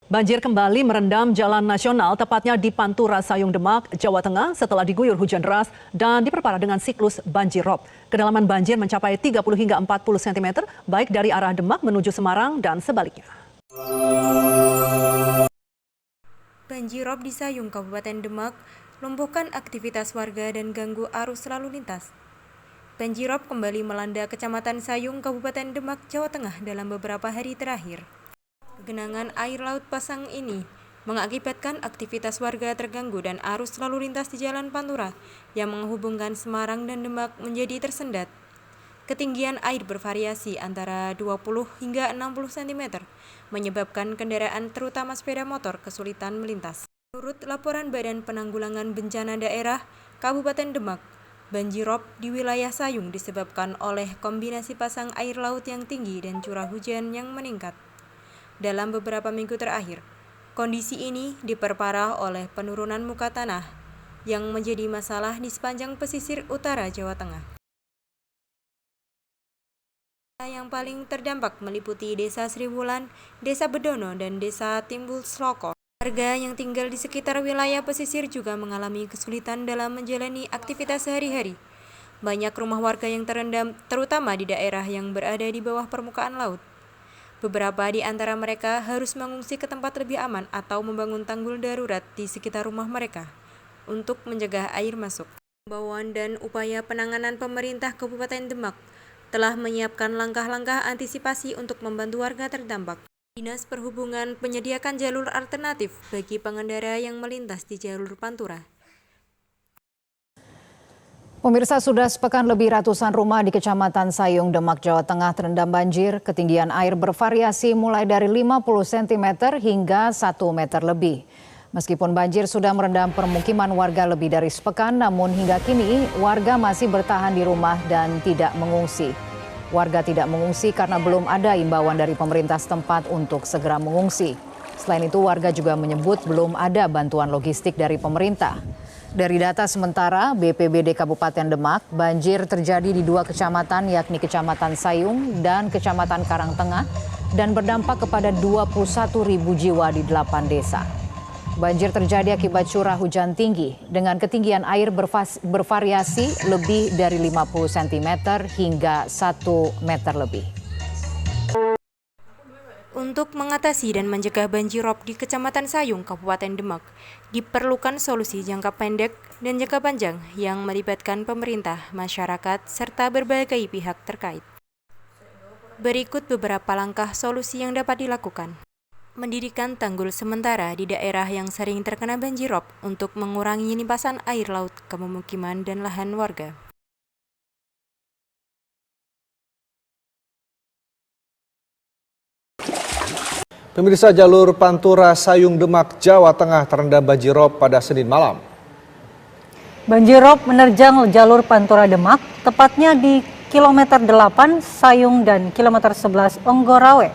Banjir kembali merendam jalan nasional, tepatnya di Pantura Sayung Demak, Jawa Tengah setelah diguyur hujan deras dan diperparah dengan siklus banjir rob. Kedalaman banjir mencapai 30 hingga 40 cm, baik dari arah Demak menuju Semarang dan sebaliknya. Banjir rob di Sayung, Kabupaten Demak, lumpuhkan aktivitas warga dan ganggu arus lalu lintas. Banjir rob kembali melanda Kecamatan Sayung, Kabupaten Demak, Jawa Tengah dalam beberapa hari terakhir. Genangan air laut pasang ini mengakibatkan aktivitas warga terganggu dan arus lalu lintas di Jalan Pantura yang menghubungkan Semarang dan Demak menjadi tersendat. Ketinggian air bervariasi antara 20 hingga 60 cm, menyebabkan kendaraan terutama sepeda motor kesulitan melintas. Menurut laporan Badan Penanggulangan Bencana Daerah Kabupaten Demak, banjir rob di wilayah Sayung disebabkan oleh kombinasi pasang air laut yang tinggi dan curah hujan yang meningkat. Dalam beberapa minggu terakhir, kondisi ini diperparah oleh penurunan muka tanah yang menjadi masalah di sepanjang pesisir utara Jawa Tengah. Yang paling terdampak meliputi Desa Sriwulan, Desa Bedono, dan Desa Timbul Sloko. Warga yang tinggal di sekitar wilayah pesisir juga mengalami kesulitan dalam menjalani aktivitas sehari-hari. Banyak rumah warga yang terendam, terutama di daerah yang berada di bawah permukaan laut. Beberapa di antara mereka harus mengungsi ke tempat lebih aman atau membangun tanggul darurat di sekitar rumah mereka untuk mencegah air masuk. Himbauan dan upaya penanganan pemerintah Kabupaten Demak telah menyiapkan langkah-langkah antisipasi untuk membantu warga terdampak. Dinas Perhubungan menyediakan jalur alternatif bagi pengendara yang melintas di jalur Pantura. Pemirsa, sudah sepekan lebih ratusan rumah di Kecamatan Sayung, Demak, Jawa Tengah terendam banjir. Ketinggian air bervariasi mulai dari 50 cm hingga 1 meter lebih. Meskipun banjir sudah merendam permukiman warga lebih dari sepekan, namun hingga kini warga masih bertahan di rumah dan tidak mengungsi. Warga tidak mengungsi karena belum ada imbauan dari pemerintah setempat untuk segera mengungsi. Selain itu, warga juga menyebut belum ada bantuan logistik dari pemerintah. Dari data sementara BPBD Kabupaten Demak, banjir terjadi di 2 kecamatan yakni Kecamatan Sayung dan Kecamatan Karangtengah dan berdampak kepada 21.000 jiwa di 8 desa. Banjir terjadi akibat curah hujan tinggi dengan ketinggian air bervariasi lebih dari 50 cm hingga 1 meter lebih. Untuk mengatasi dan mencegah banjir rob di Kecamatan Sayung, Kabupaten Demak, diperlukan solusi jangka pendek dan jangka panjang yang melibatkan pemerintah, masyarakat, serta berbagai pihak terkait. Berikut beberapa langkah solusi yang dapat dilakukan. Mendirikan tanggul sementara di daerah yang sering terkena banjir rob untuk mengurangi limpasan air laut ke pemukiman dan lahan warga. Pemirsa, jalur Pantura Sayung Demak, Jawa Tengah terendam banjir rob pada Senin malam. Banjir rob menerjang jalur Pantura Demak, tepatnya di kilometer 8 Sayung dan kilometer 11 Onggorawe.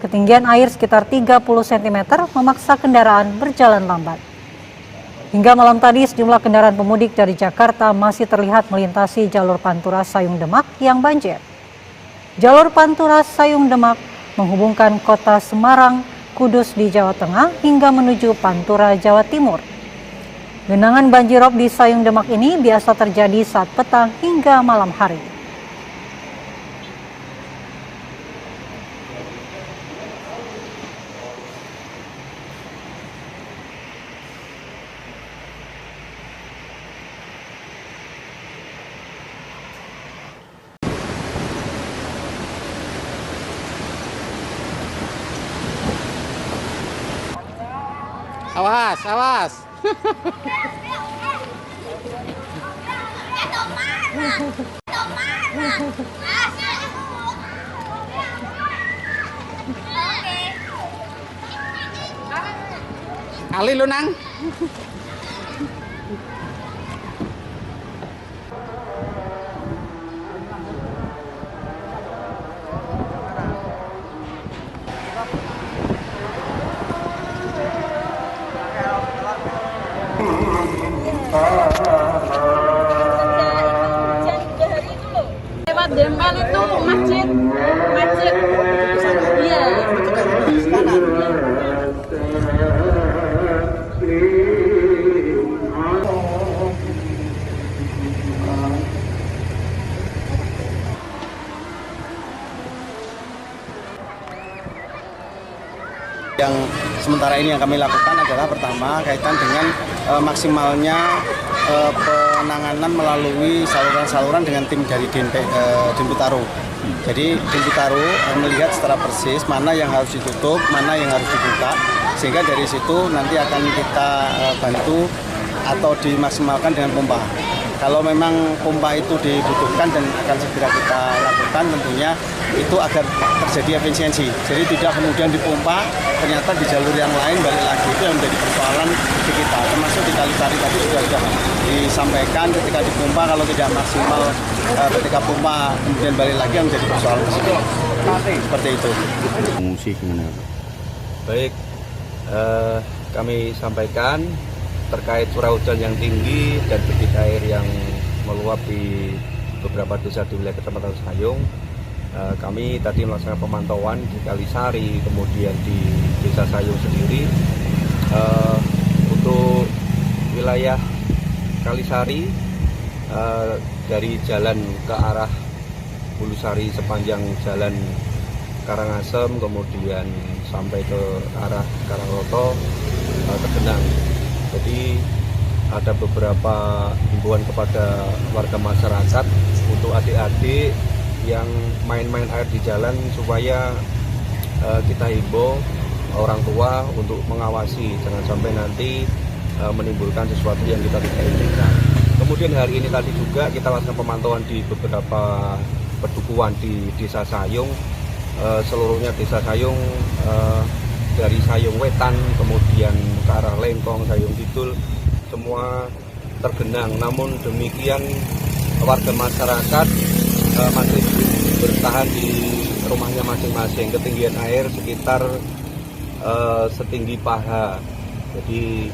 Ketinggian air sekitar 30 cm memaksa kendaraan berjalan lambat. Hingga malam tadi sejumlah kendaraan pemudik dari Jakarta masih terlihat melintasi jalur Pantura Sayung Demak yang banjir. Jalur Pantura Sayung Demak menghubungkan kota Semarang, Kudus di Jawa Tengah hingga menuju Pantura, Jawa Timur. Genangan banjir rob di Sayung Demak ini biasa terjadi saat petang hingga malam hari. Awas, awas. Kali lu nang. Lewat Dempel itu masjid. Iya. Yang sementara ini yang kami lakukan adalah pertama kaitan dengan maksimalnya penanganan melalui saluran-saluran dengan tim dari Dinputaru. Jadi Dinputaru melihat secara persis mana yang harus ditutup, mana yang harus dibuka, sehingga dari situ nanti akan kita bantu atau dimaksimalkan dengan pompa. Kalau memang pompa itu dibutuhkan dan akan segera kita lakukan, tentunya itu agar terjadi efisiensi. Jadi tidak kemudian dipompa, ternyata di jalur yang lain balik lagi, itu yang menjadi persoalan di kita. Termasuk di Kalisari tadi sudah disampaikan ketika dipompa kalau tidak maksimal, ketika pompa kemudian balik lagi yang menjadi persoalan tersebut. Seperti itu. Fungsi gimana? Baik, kami sampaikan terkait curah hujan yang tinggi dan debit air yang meluap di beberapa desa di wilayah Kecamatan Sayung. Kami tadi melaksanakan pemantauan di Kalisari, kemudian di Desa Sayung sendiri. Untuk wilayah Kalisari, dari jalan ke arah Bulusari sepanjang jalan Karangasem, kemudian sampai ke arah Karangloto tergenang. Jadi ada beberapa himbauan kepada warga masyarakat untuk adik-adik yang main-main air di jalan supaya kita himbau orang tua untuk mengawasi, jangan sampai nanti menimbulkan sesuatu yang kita tidak inginkan. Kemudian hari ini tadi juga kita lakukan pemantauan di beberapa pedukuhan di Desa Sayung, seluruhnya Desa Sayung, dari Sayung Wetan, kemudian ke arah Lengkong, Sayung Kidul, semua tergenang. Namun demikian warga masyarakat masih bertahan di rumahnya masing-masing. Ketinggian air sekitar setinggi paha. Jadi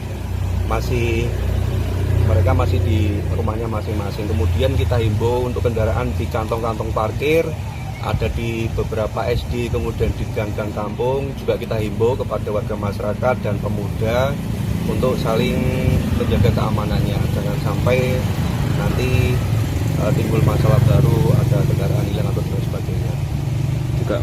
mereka masih di rumahnya masing-masing. Kemudian kita himbau untuk kendaraan di kantong-kantong parkir, ada di beberapa SD, kemudian di gang-gang kampung, juga kita himbau kepada warga masyarakat dan pemuda untuk saling menjaga keamanannya. Jangan sampai nanti timbul masalah baru, ada kendaraan hilang atau sebagainya. Juga